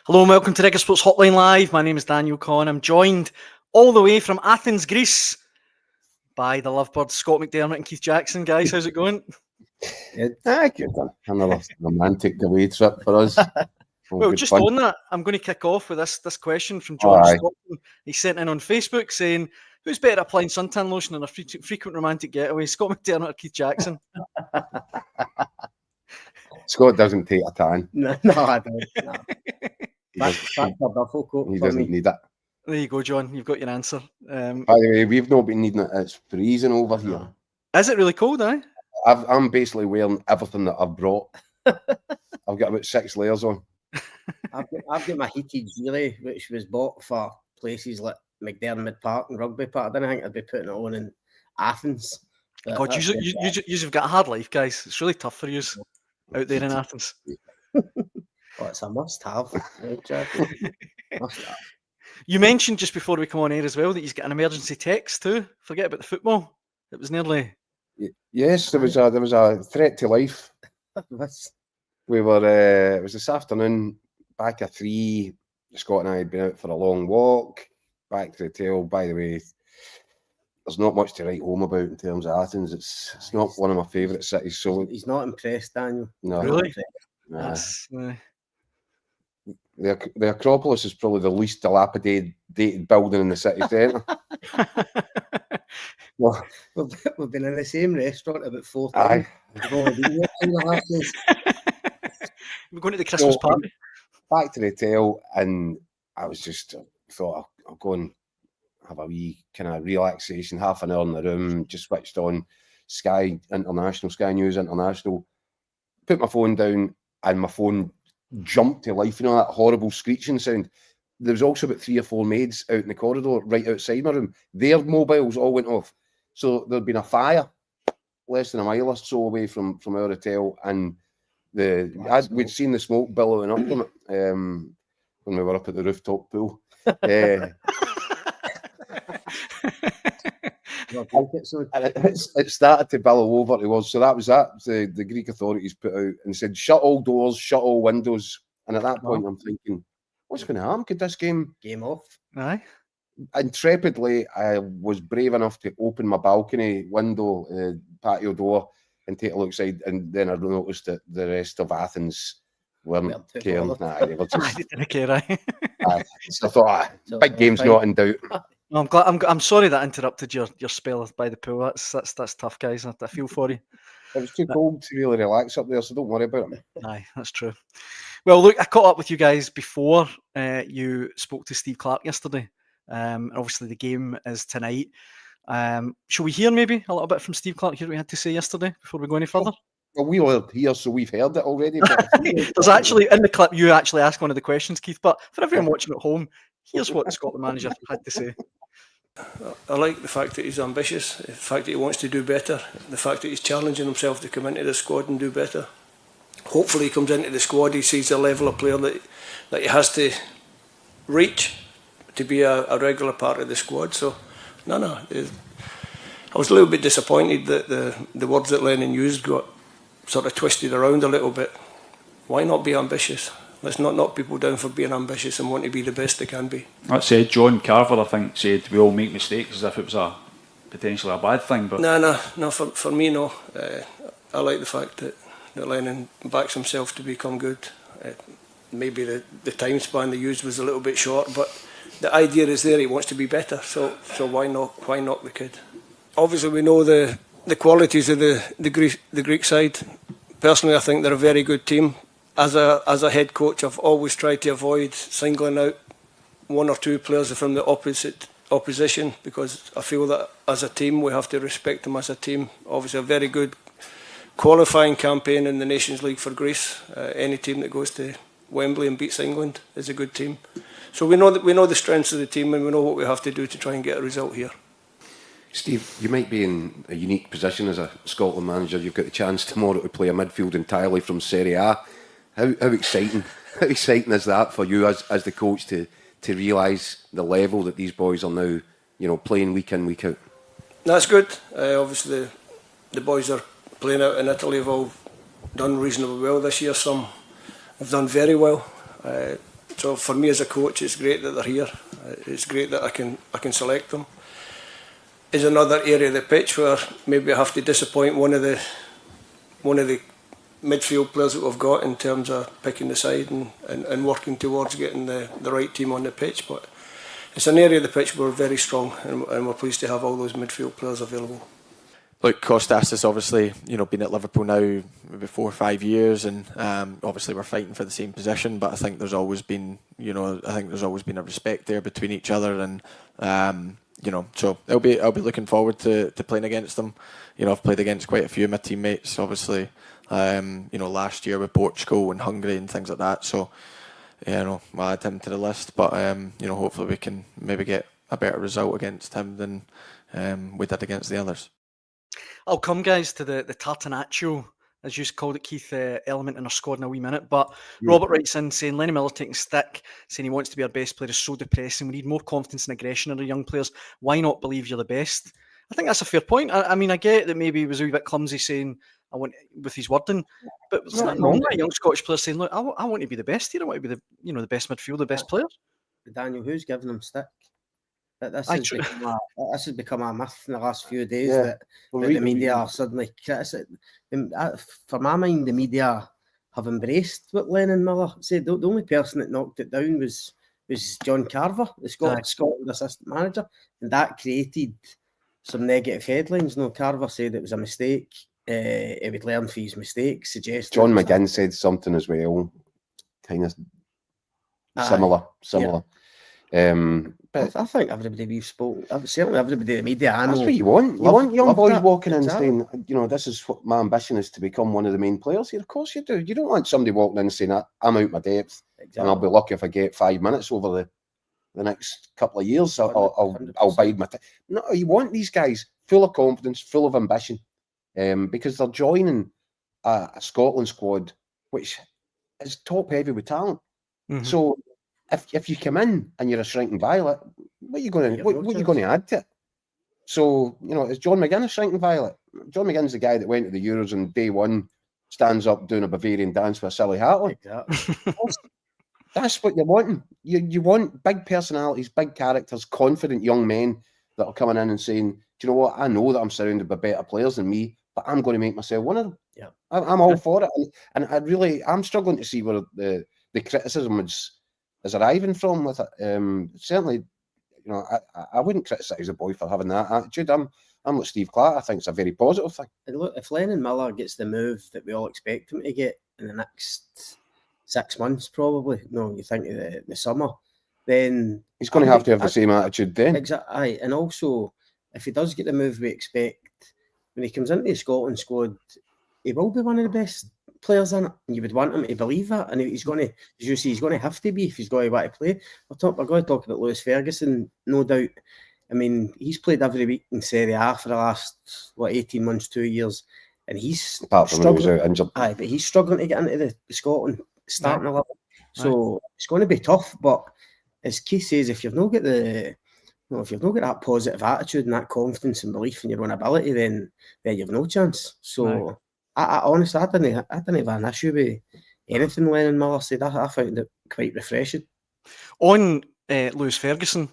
Hello and welcome to Reggae Sports Hotline Live. My name is Daniel Caw. I'm joined all the way from Athens, Greece by the lovebirds Scott McDermott and Keith Jackson. Guys, how's it going? Good. Another romantic away trip for us. Well, just fun. On that, I'm going to kick off with this question from John Stockton. He sent in on Facebook saying, who's better at applying suntan lotion on a frequent romantic getaway, Scott McDermott or Keith Jackson? Scott doesn't take a tan. No, I don't. No. He doesn't need it. There you go, John. You've got your answer. By the way, we've not been needing it. It's freezing over here. Is it really cold, eh? I'm basically wearing everything that I've brought. I've got about 6 layers on. I've got my heated gilet, which was bought for places like McDermott Park and Rugby Park. I didn't think I'd be putting it on in Athens. God, you've got a hard life, guys. It's really tough for you out there in Athens. Oh, it's a must-have. You mentioned just before we come on air as well that he's got an emergency text too. Forget about the football. It was nearly. Yes, there was a threat to life. We were. It was this afternoon, back at 3. Scott and I had been out for a long walk back to the hotel. By the way, there's not much to write home about in terms of Athens. It's not one of my favourite cities. So he's not impressed, Daniel. No, really. Nah. The Acropolis is probably the least dilapidated building in the city centre. Well, we've been in the same restaurant about 4 times. We're going to the Christmas party. Back to the hotel, and I was just thought I'll go and have a wee kind of relaxation, half an hour in the room, just switched on Sky News International, put my phone down, and my phone jumped to life, that horrible screeching sound. There was also about 3 or 4 maids out in the corridor right outside my room. Their mobiles all went off. So there'd been a fire less than a mile or so away from our hotel, and we'd seen the smoke billowing up from it when we were up at the rooftop pool. It started to billow over to us. So that was that. The Greek authorities put out and said, shut all doors, shut all windows. And at that point, I'm thinking, what's going to happen? Could this game off? Aye. Intrepidly, I was brave enough to open my balcony window, patio door, and take a look outside. And then I noticed that the rest of Athens weren't caring. They were just, didn't care. So I thought, big game's not in doubt. I'm glad. I'm sorry that interrupted your spell by the pool. That's tough, guys. I feel for you. It was too cold to really relax up there, so don't worry about it. Aye, that's true. Well, look, I caught up with you guys before you spoke to Steve Clarke yesterday. Obviously, the game is tonight. Shall we hear maybe a little bit from Steve Clarke? Hear what he had to say yesterday before we go any further? Well, we were here, so we've heard it already. There's actually, in the clip, you actually asked one of the questions, Keith, but for everyone watching at home, here's what the Scotland manager had to say. I like the fact that he's ambitious, the fact that he wants to do better, the fact that he's challenging himself to come into the squad and do better. Hopefully he comes into the squad, he sees the level of player that he has to reach to be a regular part of the squad. So, I was a little bit disappointed that the words that Lennon used got sort of twisted around a little bit. Why not be ambitious? Let's not knock people down for being ambitious and want to be the best they can be. That said, John Carver, I think, said we all make mistakes as if it was potentially a bad thing. But no, for me, no. I like the fact that Lennon backs himself to become good. Maybe the time span they used was a little bit short, but the idea is there. He wants to be better, so why knock the kid? Obviously, we know the qualities of the Greek side. Personally, I think they're a very good team. As a head coach, I've always tried to avoid singling out 1 or 2 players from the opposition, because I feel that as a team we have to respect them as a team. Obviously, a very good qualifying campaign in the Nations League for Greece. Any team that goes to Wembley and beats England is a good team. So we know the strengths of the team, and we know what we have to do to try and get a result here. Steve, you might be in a unique position as a Scotland manager. You've got the chance tomorrow to play a midfield entirely from Serie A. How exciting is that for you as the coach to realise the level that these boys are now, playing week in, week out? That's good. Obviously, the boys are playing out in Italy have all done reasonably well this year. Some have done very well. So for me as a coach, it's great that they're here. It's great that I can select them. Is another area of the pitch where maybe I have to disappoint one of the midfield players that we've got in terms of picking the side and working towards getting the right team on the pitch. But it's an area of the pitch where we're very strong, and we're pleased to have all those midfield players available. Look, Kostas has obviously, been at Liverpool now maybe 4 or 5 years, and obviously we're fighting for the same position. But I think there's always been, a respect there between each other, and so I'll be looking forward to playing against them. I've played against quite a few of my teammates, obviously. Last year with Portugal and Hungary and things like that. So, I'll add him to the list. But hopefully we can maybe get a better result against him than we did against the others. I'll come, guys, to the Tartanaccio, as you called it, Keith, element in our squad in a wee minute. But Robert writes in saying Lenny Miller taking stick, saying he wants to be our best player is so depressing. We need more confidence and aggression in our young players. Why not believe you're the best? I think that's a fair point. I mean, I get that maybe he was a wee bit clumsy saying I want with his wording, but it's not wrong with a young Scottish player saying, "Look, I want to be the best here. I want to be the best midfield, the best player." Daniel, who's giving him stick? This has become a myth in the last few days that the media are suddenly criticising. For my mind, the media have embraced what Lennon Miller said. The only person that knocked it down was John Carver, the Scotland assistant manager, and that created some negative headlines. No, Carver said it was a mistake. He would learn from his mistakes. John McGinn said something as well, kind of similar. But I think everybody we've spoken, certainly everybody in the media, I know. That's what you want. You want young boys walking in saying, this is what my ambition is, to become one of the main players here. Of course you do. You don't want somebody walking in saying, I'm out my depth, and I'll be lucky if I get 5 minutes over the next couple of years. I'll bide my time. No, you want these guys full of confidence, full of ambition, because they're joining a Scotland squad which is top heavy with talent. Mm-hmm. So if you come in and you're a shrinking violet, what are you going to add to it? So is John McGinn a shrinking violet? John McGinn's the guy that went to the Euros and day one stands up doing a Bavarian dance with a silly hat on. Exactly. That's what you're wanting. You want big personalities, big characters, confident young men that are coming in and saying, do you know what? I know that I'm surrounded by better players than me, but I'm going to make myself one of them. Yeah, I'm all for it, and I'm struggling to see where the criticism is arriving from with it. Certainly, I wouldn't criticise a boy for having that attitude. I'm like Steve Clarke. I think it's a very positive thing. And look, if Lennon Miller gets the move that we all expect him to get in the next 6 months, probably, you think of the summer, then he's going to have the same attitude then. Exactly, and also if he does get the move we expect, when he comes into the Scotland squad, he will be one of the best players in it, and you would want him to believe that. And he's going to, as you see, he's going to have to be if he's going to want to play. We're going to talk about Lewis Ferguson, no doubt. I mean, he's played every week in Serie A for the last 18 months, 2 years, and he's struggling. But he's struggling to get into the Scotland starting 11. So it's going to be tough. But as Keith says, if you've not got that positive attitude and that confidence and belief in your own ability, then you've no chance. So I honestly, I didn't have an issue with anything Lennon Miller said. I found it quite refreshing. On Lewis Ferguson,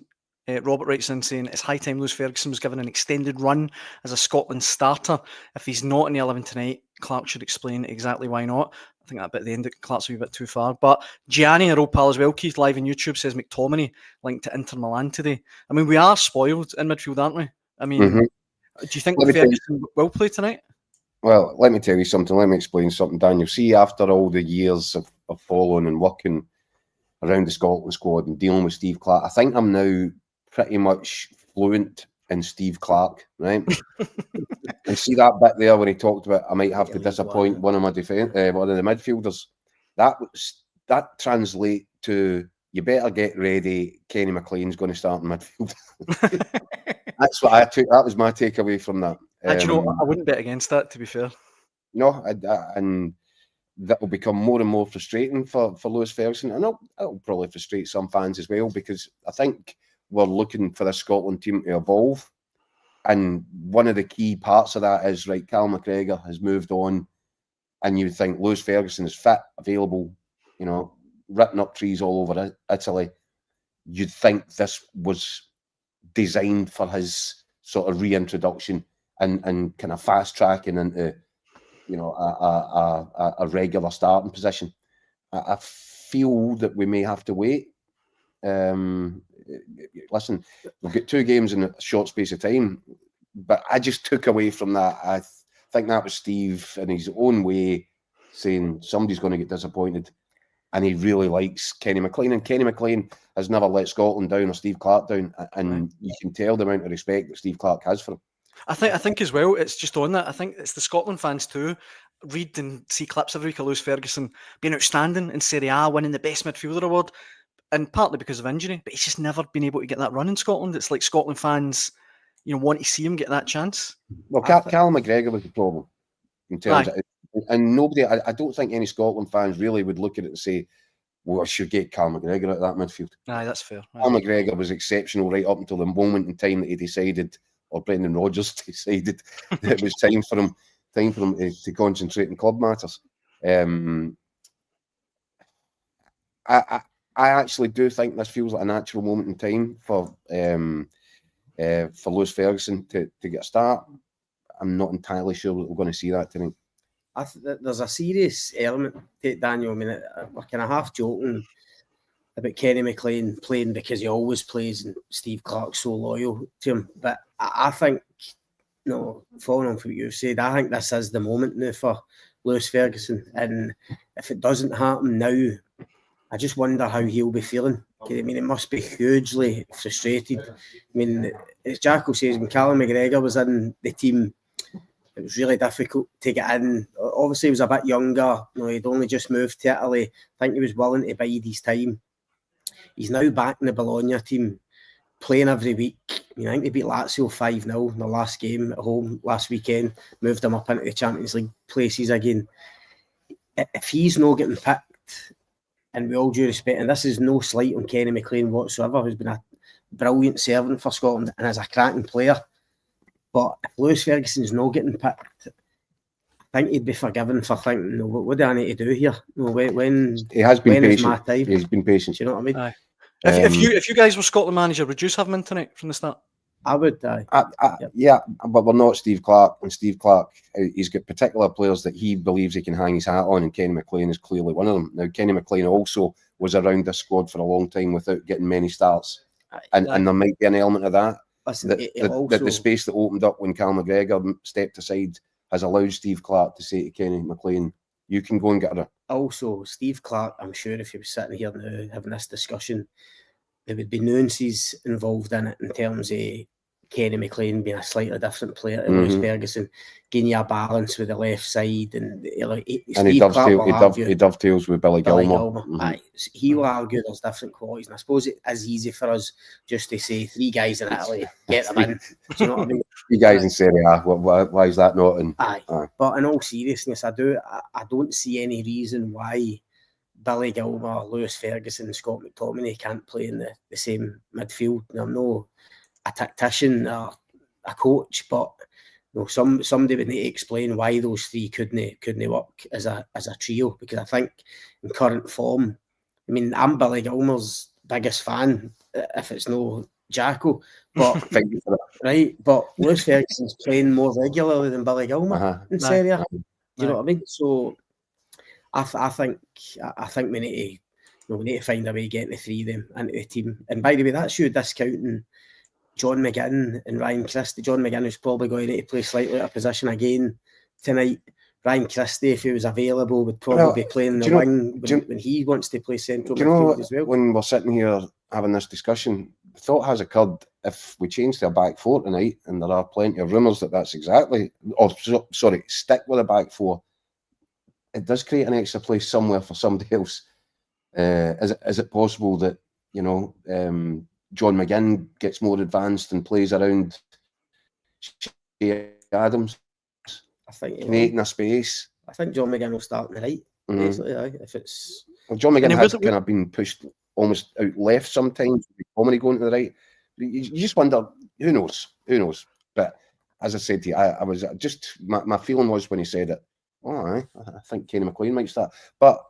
Robert writes in saying it's high time Lewis Ferguson was given an extended run as a Scotland starter. If he's not in the 11 tonight, Clarke should explain exactly why not. I think that bit at the end, Clarke's a wee bit too far. But Gianni, our old pal as well, Keith, live on YouTube, says McTominay linked to Inter Milan today. I mean, we are spoiled in midfield, aren't we? I mean, do you think Ferguson will play tonight? Well, let me tell you something. Let me explain something, Daniel. See, after all the years of following and working around the Scotland squad and dealing with Steve Clarke, I think I'm now pretty much fluent in Steve Clarke, right? And see that bit there when he talked about I might have to disappoint one of my one of the midfielders. That translates to you better get ready. Kenny McLean's going to start in midfield. That's what I took. That was my takeaway from that. I wouldn't bet against that, to be fair. No, and that will become more and more frustrating for Lewis Ferguson, and it'll probably frustrate some fans as well, because I think we're looking for a Scotland team to evolve, and one of the key parts of that is Cal McGregor has moved on, and you think Lewis Ferguson is fit, available, written up trees all over Italy, you'd think this was designed for his sort of reintroduction and kind of fast tracking into, you know, a regular starting position. I feel that we may have to wait. Listen, we've got 2 games in a short space of time, but I just took away from that. I think that was Steve in his own way saying somebody's going to get disappointed, and he really likes Kenny McLean, and Kenny McLean has never let Scotland down or Steve Clarke down, and you can tell the amount of respect that Steve Clarke has for him. I think as well, it's just on that. I think it's the Scotland fans too. Read and see clips every week of Lewis Ferguson being outstanding in Serie A, winning the best midfielder award, and partly because of injury, but he's just never been able to get that run in Scotland. It's like Scotland fans, you know, want to see him get that chance. Well, Callum McGregor was the problem in terms of, and nobody, I don't think any Scotland fans really would look at it and say, well, I should get Callum McGregor out of that midfield. Aye, that's fair. Callum McGregor was exceptional right up until the moment in time that he decided, or Brendan Rodgers decided, that it was time for him to concentrate on club matters. I actually do think this feels like a natural moment in time for Lewis Ferguson to get a start. I'm not entirely sure that we're going to see that tonight. There's a serious element to it, Daniel. I mean, we're kind of half joking about Kenny McLean playing because he always plays and Steve Clarke's so loyal to him. But I think, following on from what you've said, I think this is the moment now for Lewis Ferguson. And if it doesn't happen now, I just wonder how he'll be feeling. I mean, it must be hugely frustrated. I mean, as Jacko says, when Callum McGregor was in the team, it was really difficult to get in. Obviously, he was a bit younger. He'd only just moved to Italy. I think he was willing to bide his time. He's now back in the Bologna team, playing every week. I think they beat Lazio 5-0 in the last game at home last weekend. Moved them up into the Champions League places again. If he's not getting picked, and with all due respect, and this is no slight on Kenny McLean whatsoever, who's been a brilliant servant for Scotland and is a cracking player. But if Lewis Ferguson's not getting picked, I think he'd be forgiven for thinking, what do I need to do here? When he has been patient. Is my time? He's been patient. Do you know what I mean? Aye. If you guys were Scotland manager, would you have him in tonight from the start? I would. Yeah, but we're not Steve Clarke. And Steve Clarke, he's got particular players that he believes he can hang his hat on, and Kenny McLean is clearly one of them. Now, Kenny McLean also was around this squad for a long time without getting many starts, and there might be an element of that. Listen, that the space that opened up when Callum McGregor stepped aside has allowed Steve Clarke to say to Kenny McLean, you can go and get her. Also, Steve Clarke, I'm sure if he was sitting here now having this discussion, there would be nuances involved in it in terms of Kenny McLean being a slightly different player to Lewis Ferguson, getting you a balance with the left side, and he dovetails with Billy Gilmour. Aye, he will argue there's different qualities, and I suppose it is easy for us just to say 3 guys in Italy, get them in. Do you know what I mean? 3 guys in Serie A. Why is that not? Aye. But in all seriousness, I don't see any reason why Billy Gilmour, Lewis Ferguson, and Scott McTominay can't play in the same midfield. I'm no a tactician or a coach, but somebody would need to explain why those 3 couldn't work as a trio, because I think in current form, I mean, I'm Billy Gilmour's biggest fan, if it's no Jacko, but right, but Lewis Ferguson's playing more regularly than Billy Gilmour in Serie A. Do you know what I mean? So I think we need to find a way of getting the 3 of them into the team. And by the way, that's you discounting John McGinn and Ryan Christie. John McGinn is probably going to play slightly out of position again tonight. Ryan Christie, if he was available, would probably be playing the wing when he wants to play central midfield as well. When we're sitting here having this discussion, the thought has occurred, if we change to a back 4 tonight, and there are plenty of rumours that stick with a back 4, it does create an extra place somewhere for somebody else. Is it possible that, John McGinn gets more advanced and plays around Adams? I think creating a space. I think John McGinn will start on the right. Basically, if it's John McGinn has kind of been pushed almost out left sometimes. Comedy going to the right. You just wonder, who knows? But as I said to you, I was just my feeling was when he said it. I think Kenny McLean might start, but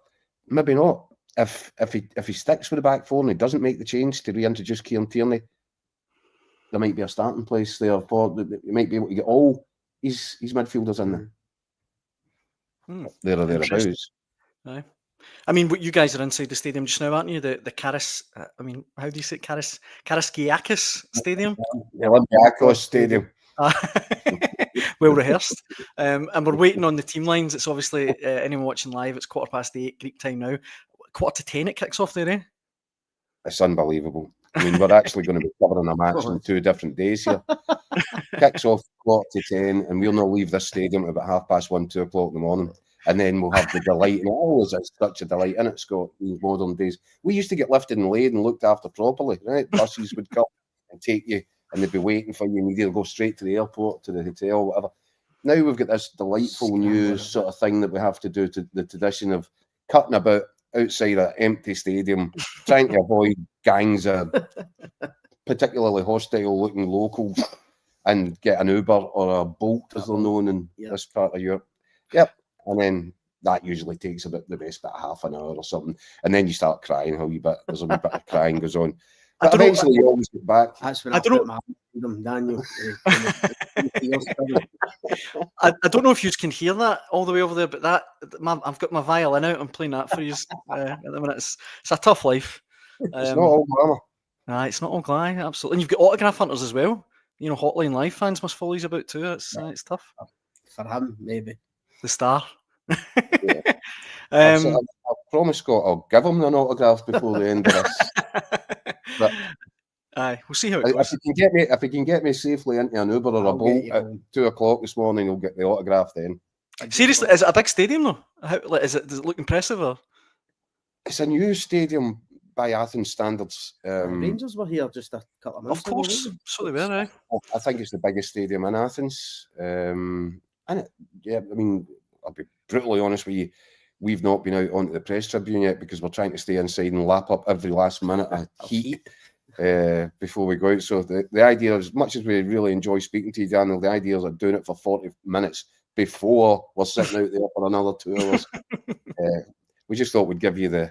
maybe not. if he sticks with the back four and he doesn't make the change to reintroduce Kieran Tierney, there might be a starting place there for. He might be able to get all his midfielders in there. There or thereabouts. Aye. I mean, you guys are inside the stadium just now, aren't you? The how do you say it? Karaiskakis Stadium? The Olympiacos Stadium. Well rehearsed. And we're waiting on the team lines. It's obviously, anyone watching live, it's 8:15 Greek time now. 9:45 it kicks off there, eh? It's unbelievable. I mean, we're actually going to be covering a match on 2 different days here. Kicks off 9:45, and we'll not leave this stadium at about 1:30, 2 o'clock in the morning. And then we'll have the delight. And it always is such a delight, isn't it, Scott, in modern days? We used to get lifted and laid and looked after properly, right? Buses would come and take you, and they'd be waiting for you, and you'd either go straight to the airport, to the hotel, whatever. Now we've got this delightful new sort of thing that we have to do, to the tradition of cutting about outside an empty stadium, trying to avoid gangs of particularly hostile-looking locals, and get an Uber or a Bolt, as they're known in this part of Europe. Yep. And then that usually takes about the best about half an hour or something. And then you start crying a wee bit. There's a wee bit of crying goes on. But eventually you always get back. That's when I put my hand on Daniel. I don't know if you can hear that all the way over there, but I've got my violin out. I'm playing that for you at the minute. It's a tough life. It's not all glamour. Nah, it's not all glamour, absolutely. And you've got autograph hunters as well. You know, Hotline Live fans must follow you about too. It's tough. For him, maybe. The star. Yeah. I promise, Scott, I'll give him an autograph before the end of this. But aye, we'll see how it goes. If he can get me safely into an Uber or a Bolt at 2 o'clock this morning, he'll get the autograph then. Seriously, is it a big stadium though? Does it look impressive? Or? It's a new stadium by Athens standards. Rangers were here just a couple of months ago. Of course, so they were, eh? I think it's the biggest stadium in Athens. I mean, I'll be brutally honest with you, we've not been out onto the press tribune yet because we're trying to stay inside and lap up every last minute of heat before we go out. So the idea, as much as we really enjoy speaking to you, Daniel, the idea is of doing it for 40 minutes before we're sitting out there for another 2 hours. We just thought we'd give you the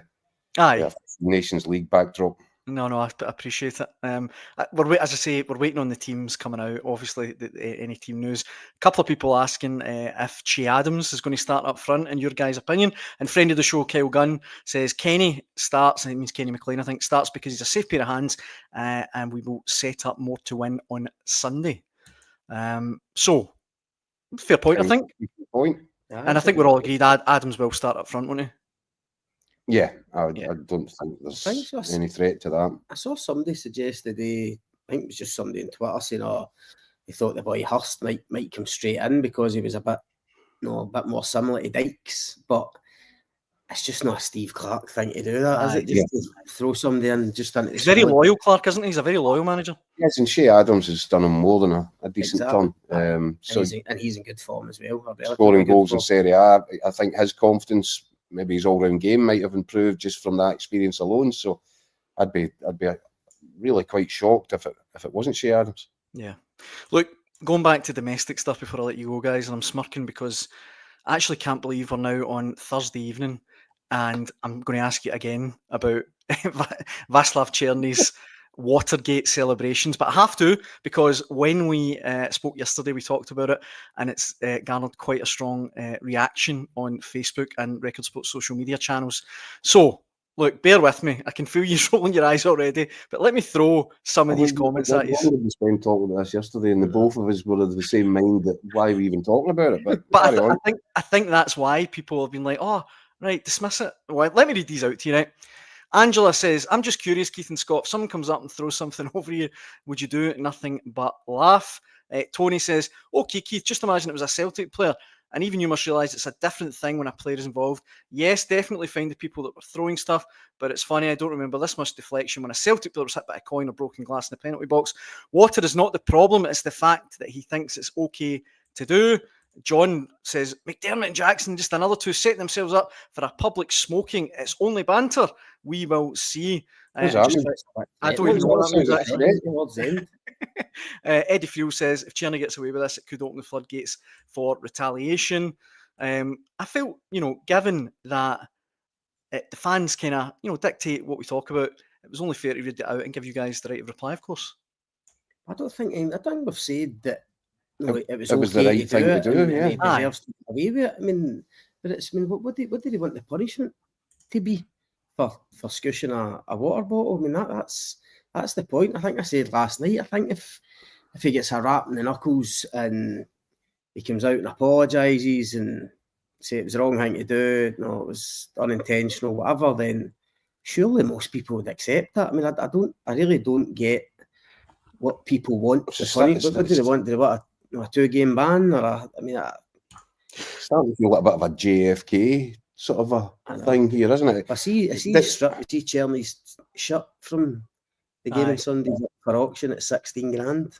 Nations League backdrop. No, I appreciate it. As I say, we're waiting on the teams coming out. Obviously, any team news. A couple of people asking if Che Adams is going to start up front, in your guys' opinion. And friend of the show, Kyle Gunn, says Kenny starts, and it means Kenny McLean, I think, starts because he's a safe pair of hands, and we will set up more to win on Sunday. So, fair point, I think. Point. And I think we're all agreed Adams will start up front, won't he? Yeah, I don't think there's any threat to that. I saw somebody suggest I think it was just somebody on Twitter saying, he thought the boy Hurst might come straight in because he was a bit more similar to Dykes, but it's just not a Steve Clarke thing to do that, is it? Just to throw somebody in just into the He's very loyal, Clarke, isn't he? He's a very loyal manager. Yes, and Che Adams has done him more than a decent turn. And he's in good form as well. Scoring goals in Serie A, I think his confidence, maybe his all-round game might have improved just from that experience alone. So I'd be really quite shocked if it wasn't Che Adams. Yeah. Look, going back to domestic stuff before I let you go, guys, and I'm smirking because I actually can't believe we're now on Thursday evening, and I'm going to ask you again about Václav Černy's Watergate celebrations, but I have to, because when we spoke yesterday, we talked about it, and it's garnered quite a strong reaction on Facebook and Record Sports social media channels. So, look, bear with me. I can feel you rolling your eyes already, but let me throw some of these comments at you. We spent talking about this yesterday, and the both of us were of the same mind that why are we even talking about it? But I think that's why people have been like, oh, right, dismiss it. Well, let me read these out to you, right? Angela says, I'm just curious, Keith and Scott, if someone comes up and throws something over you, would you do it? Nothing but laugh. Tony says, okay, Keith, just imagine it was a Celtic player, and even you must realise it's a different thing when a player is involved. Yes, definitely find the people that were throwing stuff, but it's funny, I don't remember this much deflection when a Celtic player was hit by a coin or broken glass in the penalty box. Water is not the problem, it's the fact that he thinks it's okay to do. John says, McDermott and Jackson, just another two, setting themselves up for a public smoking. It's only banter. We will see. I don't even know what that means. Eddie Fuel says, if Černy gets away with this, it could open the floodgates for retaliation. I feel, given that the fans kind of, dictate what we talk about. It was only fair to read it out and give you guys the right of reply, of course. I think we've said that it was the okay right thing to do, and yeah. he deserves to get away with it. I mean, what did he want the punishment to be for squishing a water bottle? I mean, that's the point. I think I said last night. I think if he gets a rap in the knuckles and he comes out and apologises and say it was the wrong thing to do, it was unintentional, whatever, then surely most people would accept that. I mean, I really don't get what people want to punish. What do they want? Do they want a 2-game ban or starting to feel like a bit of a JFK sort of a thing here, isn't it? I see Cherny's shirt from the game on Sunday for auction at 16 grand.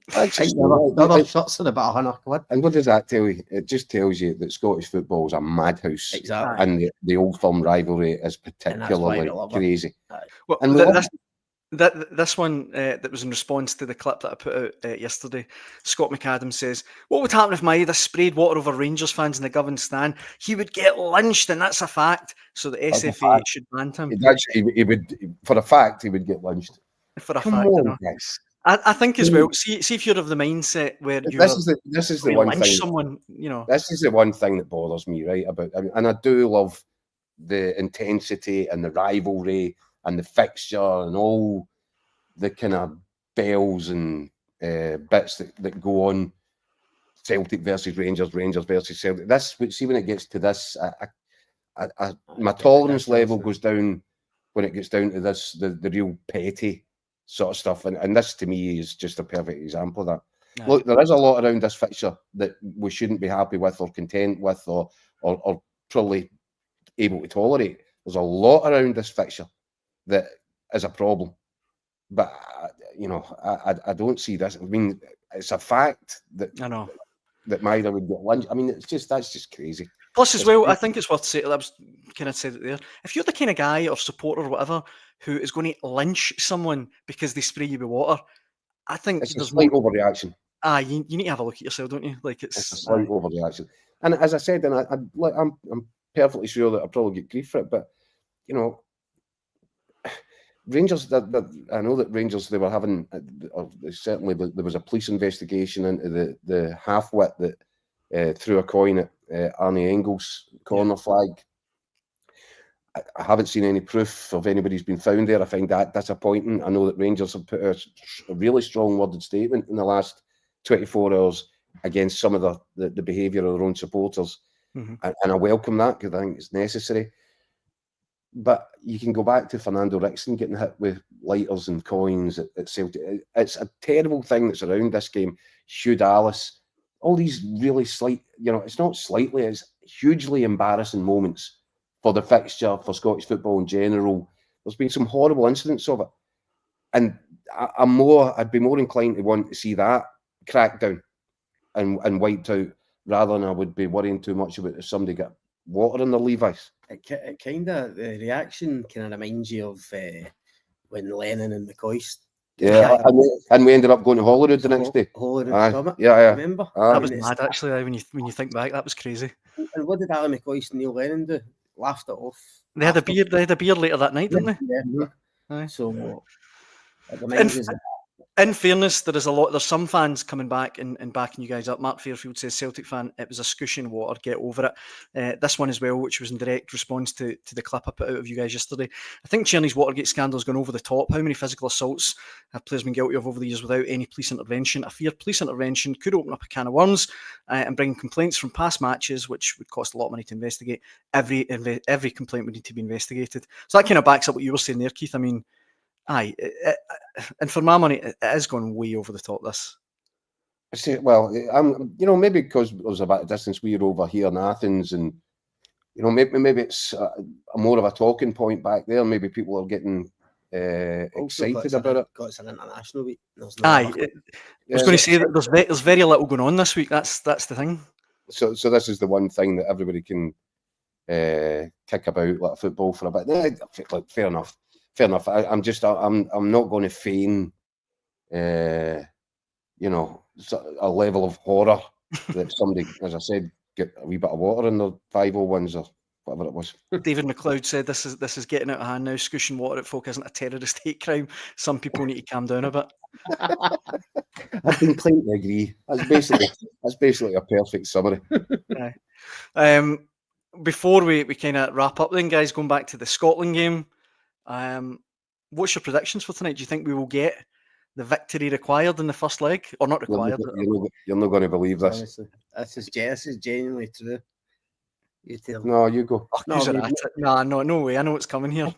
The other shirts are about £100. And what does that tell you? It just tells you that Scottish football is a madhouse. Exactly. And the Old Firm rivalry is particularly crazy. Well, and this one that was in response to the clip that I put out yesterday, Scott McAdam says, what would happen if Maeda sprayed water over Rangers fans in the Govan stand? He would get lynched, and that's a fact. So the SFA should ban him. He would, for a fact, he would get lynched. For a Come fact, on, guys. I think as well. See if you're of the mindset where you this is the one thing. Someone, This is the one thing that bothers me, right? And I do love the intensity and the rivalry and the fixture and all the kind of bells and bits that go on. Celtic versus Rangers, Rangers versus Celtic. When it gets to this, my tolerance level goes down when it gets down to this, the real petty sort of stuff, and this to me is just a perfect example of that. Yeah. Look, there is a lot around this fixture that we shouldn't be happy with or content with or probably able to tolerate. There's a lot around this fixture that is a problem, but I don't see this. I mean, it's a fact that that Maeda would get lynched. I mean, that's just crazy. Plus, as well, I think it's worth saying, I was kind of said it there, if you're the kind of guy or supporter or whatever who is going to lynch someone because they spray you with water, I think it's a slight overreaction. You need to have a look at yourself, don't you? Like it's a slight overreaction. And as I said, and I'm perfectly sure that I'll probably get grief for it, but Rangers, I know that Rangers, they were having, certainly there was a police investigation into the half-wit that threw a coin at Arnie Engels' corner flag. I haven't seen any proof of anybody's been found there. I find that disappointing. I know that Rangers have put a really strong worded statement in the last 24 hours against some of the behaviour of their own supporters. Mm-hmm. And I welcome that because I think it's necessary. But you can go back to Fernando Rickson getting hit with lighters and coins at Celtic. It's a terrible thing that's around this game. Hugh Dallas, all these really it's not slightly, it's hugely embarrassing moments for the fixture, for Scottish football in general. There's been some horrible incidents of it. And I'd be more inclined to want to see that cracked down and wiped out rather than I would be worrying too much about if somebody got water in their Levi's. It kind of, the reaction kind of reminds you of when Lennon and McCoy. Yeah, and we ended up going to Holyrood the next day. Holyrood Summit. Yeah. Remember? That was mad, actually, when you think back. That was crazy. And what did Alan McCoy and Neil Lennon do? Laughed it off. They had a beer. They had a beer later that night, didn't they? Yeah. Aye. So, in fairness, there's some fans coming back and backing you guys up. Mark Fairfield says, Celtic fan, it was a scushing water, get over it. This one as well, which was in direct response to the clip I put out of you guys yesterday. I think Cherny's Watergate scandal has gone over the top. How many physical assaults have players been guilty of over the years without any police intervention? I fear police intervention could open up a can of worms and bring complaints from past matches, which would cost a lot of money to investigate. Every complaint would need to be investigated. So that kind of backs up what you were saying there, Keith. I mean, aye, and for my money, it is going way over the top. This. I say, well, maybe because there's a bit of distance. We're over here in Athens, and maybe it's more of a talking point back there. Maybe people are getting excited about it. It's an international week. I was going to say that there's very little going on this week. That's the thing. So this is the one thing that everybody can kick about, like football for a bit. Like, fair enough. Fair enough. I'm not going to feign, a level of horror that somebody, as I said, get a wee bit of water in their 501s or whatever it was. David McLeod said this is getting out of hand now. Scoosing water at folk isn't a terrorist hate crime. Some people need to calm down a bit. I've been inclined to agree. That's basically a perfect summary. Before we kind of wrap up then, guys, going back to the Scotland game, what's your predictions for tonight? Do you think we will get the victory required in the first leg? Or not required? You're not going to believe this. Honestly, this is genuinely true. You tell me. No, you go. No way. I know what's coming here.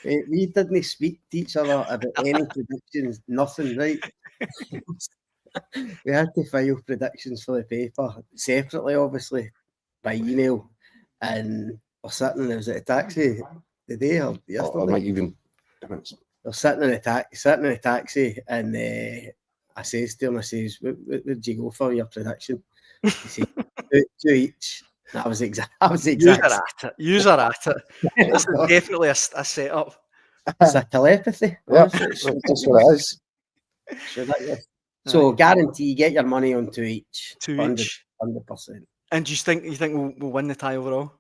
We didn't speak to each other about any predictions, nothing, right? We had to file predictions for the paper separately, obviously, by email. And we're sitting, I was at a taxi the day or yesterday. I might even. We're sitting in a taxi, and I says to him, where'd you go for your prediction? He said, two each. That was exact. Use her at it. This is definitely a setup. It's a telepathy. Yeah, that's what it is. So guarantee, get your money on two each. 2-1. 100%. And do you think we'll win the tie overall?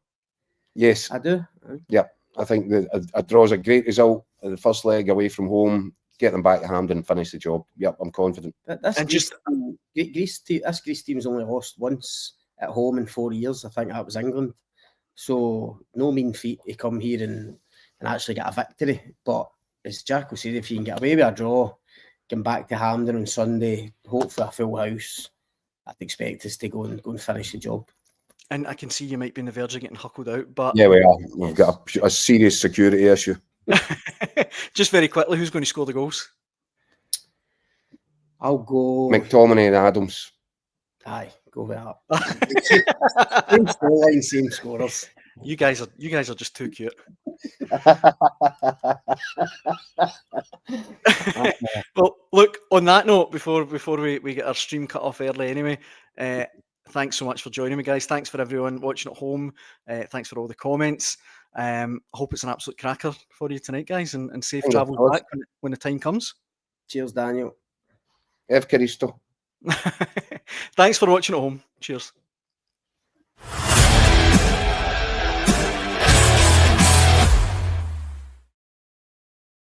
Yes, I do. Yeah, I think a draw is a great result. The first leg away from home, get them back to Hampden and finish the job. Yep, I'm confident. This Greece team's only lost once at home in 4 years. I think that was England. So no mean feat to come here and actually get a victory. But as Jacko said, if you can get away with a draw, come back to Hampden on Sunday, hopefully a full house, I'd expect us to go and finish the job. And I can see you might be on the verge of getting huckled out, but yeah, we are. We've got a serious security issue. Just very quickly, who's going to score the goals? I'll go McTominay and Adams. Aye, go with that. Same scoreline, same scorers. You guys are just too cute. Well, look, on that note, before we get our stream cut off early anyway, thanks so much for joining me, guys. Thanks for everyone watching at home. Thanks for all the comments. I hope it's an absolute cracker for you tonight, guys, and safe travels back when the time comes. Cheers, Daniel. Evkaristo. Thanks for watching at home. Cheers.